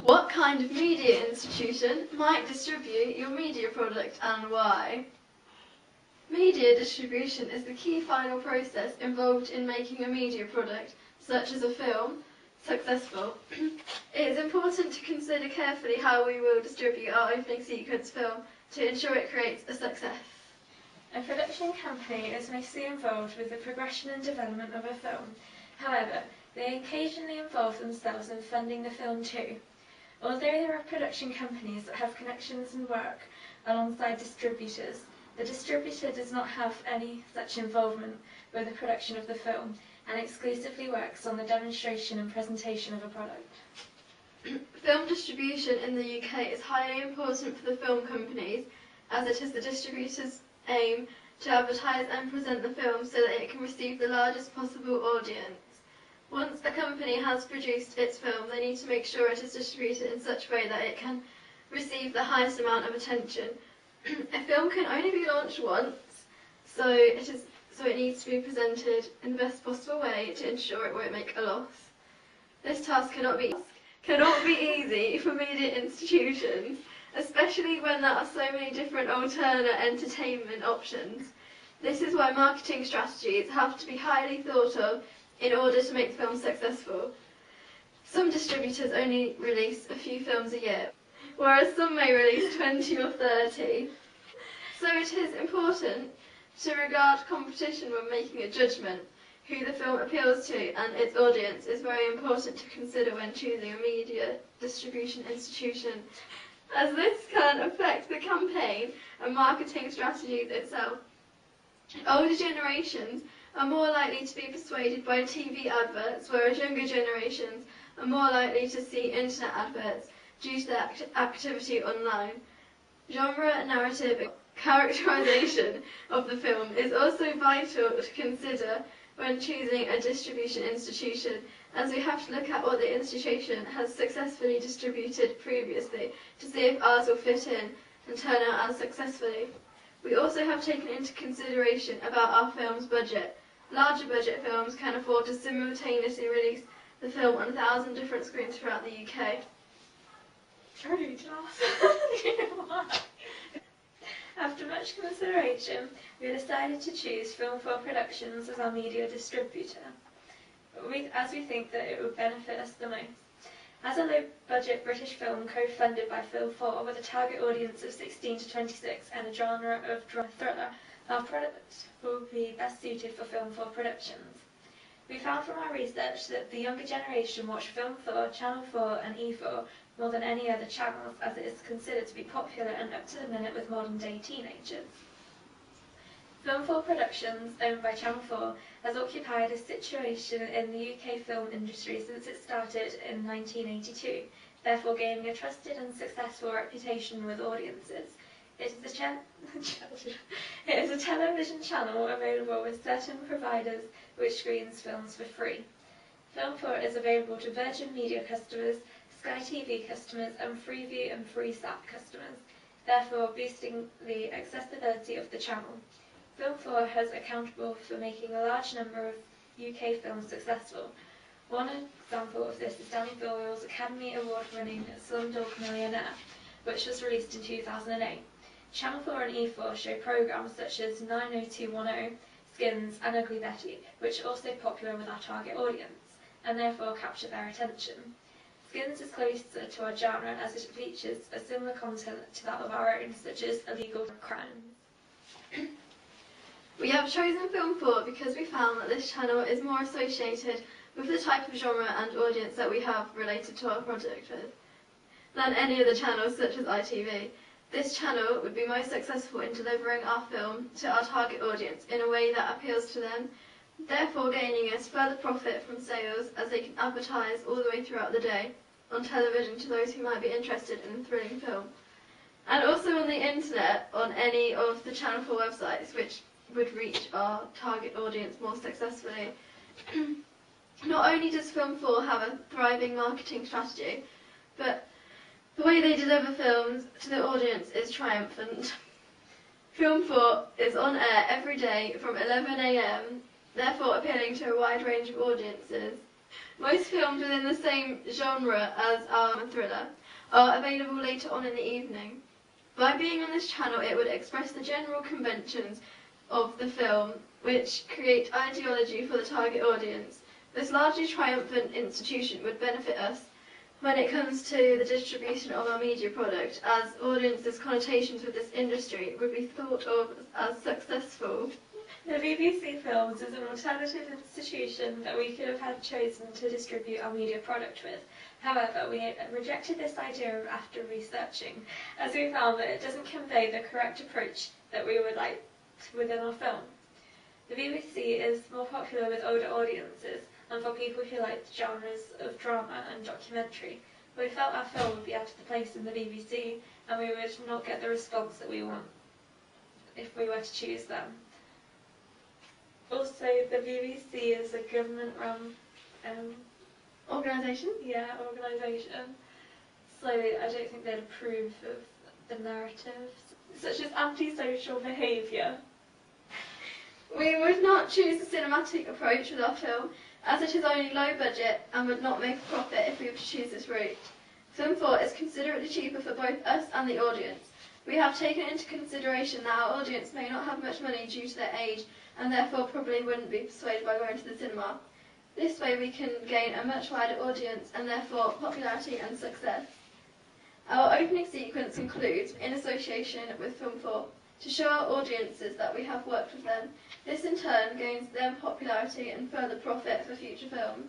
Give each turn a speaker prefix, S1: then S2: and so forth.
S1: What kind of media institution might distribute your media product and why? Media distribution is the key final process involved in making a media product, such as a film, successful. It is important to consider carefully how we will distribute our opening sequence film to ensure it creates a success.
S2: A production company is mostly involved with the progression and development of a film. However, they occasionally involve themselves in funding the film too. Although there are production companies that have connections and work alongside distributors, the distributor does not have any such involvement with the production of the film and exclusively works on the demonstration and presentation of a product.
S1: Film distribution in the UK is highly important for the film companies, as it is the distributor's aim to advertise and present the film so that it can receive the largest possible audience. Once a company has produced its film, they need to make sure it is distributed in such a way that it can receive the highest amount of attention. A film can only be launched once, so it needs to be presented in the best possible way to ensure it won't make a loss. This task cannot be easy for media institutions, especially when there are so many different alternate entertainment options. This is why marketing strategies have to be highly thought of in order to make the film successful. Some distributors only release a few films a year, whereas some may release 20 or 30. So it is important to regard competition when making a judgment. Who the film appeals to and its audience is very important to consider when choosing a media distribution institution, as this can affect the campaign and marketing strategies itself. Older generations are more likely to be persuaded by TV adverts, whereas younger generations are more likely to see internet adverts due to their activity online. Genre, narrative, and characterization of the film is also vital to consider when choosing a distribution institution, as we have to look at what the institution has successfully distributed previously to see if ours will fit in and turn out as successfully. We also have taken into consideration about our film's budget. Larger budget films can afford to simultaneously release the film on 1,000 different screens throughout the UK.
S2: After much consideration, we decided to choose Film 4 Productions as our media distributor, as we think that it would benefit us the most. As a low-budget British film co-funded by Film 4 with a target audience of 16 to 26 and a genre of drama thriller, our product will be best suited for Film 4 Productions. We found from our research that the younger generation watch Film 4, Channel 4 and E4 more than any other channels, as it is considered to be popular and up to the minute with modern-day teenagers. Film 4 Productions, owned by Channel 4, has occupied a situation in the UK film industry since it started in 1982, therefore gaining a trusted and successful reputation with audiences. It is a television channel available with certain providers which screens films for free. Film 4 is available to Virgin Media customers, Sky TV customers and Freeview and FreeSat customers, therefore boosting the accessibility of the channel. Film 4 has accountable for making a large number of UK films successful. One example of this is Danny Boyle's Academy Award-winning Slumdog Millionaire, which was released in 2008. Channel 4 and E4 show programmes such as 90210, Skins and Ugly Betty, which are also popular with our target audience, and therefore capture their attention. Skins is closer to our genre as it features a similar content to that of our own, such as illegal crimes.
S1: We have chosen Film 4 because we found that this channel is more associated with the type of genre and audience that we have related to our product with than any other channels such as ITV. This channel would be most successful in delivering our film to our target audience in a way that appeals to them, therefore gaining us further profit from sales as they can advertise all the way throughout the day on television to those who might be interested in a thrilling film, and also on the internet on any of the Channel 4 websites, which would reach our target audience more successfully. Not only does Film 4 have a thriving marketing strategy, but the way they deliver films to the audience is triumphant. Film 4 is on air every day from 11 AM, therefore appealing to a wide range of audiences. Most films within the same genre as and thriller are available later on in the evening. By being on this channel, it would express the general conventions of the film, which create ideology for the target audience. This largely triumphant institution would benefit us when it comes to the distribution of our media product, as audiences' connotations with this industry would be thought of as successful.
S2: The BBC Films is an alternative institution that we could have had chosen to distribute our media product with. However, we rejected this idea after researching, as we found that it doesn't convey the correct approach that we would like within our film. The BBC is more popular with older audiences and for people who like the genres of drama and documentary. We felt our film would be out of place in the BBC, and we would not get the response that we want if we were to choose them. Also, the BBC is a government-run
S1: Organisation?
S2: organisation, so I don't think they'd approve of the narratives, such as antisocial behaviour.
S1: We would not choose the cinematic approach with our film, as it is only low budget and would not make a profit if we were to choose this route. Film 4 is considerably cheaper for both us and the audience. We have taken into consideration that our audience may not have much money due to their age, and therefore probably wouldn't be persuaded by going to the cinema. This way we can gain a much wider audience and therefore popularity and success. Our opening sequence concludes in association with Film 4 to show our audiences that we have worked with them. This in turn gains them popularity and further profit for future films.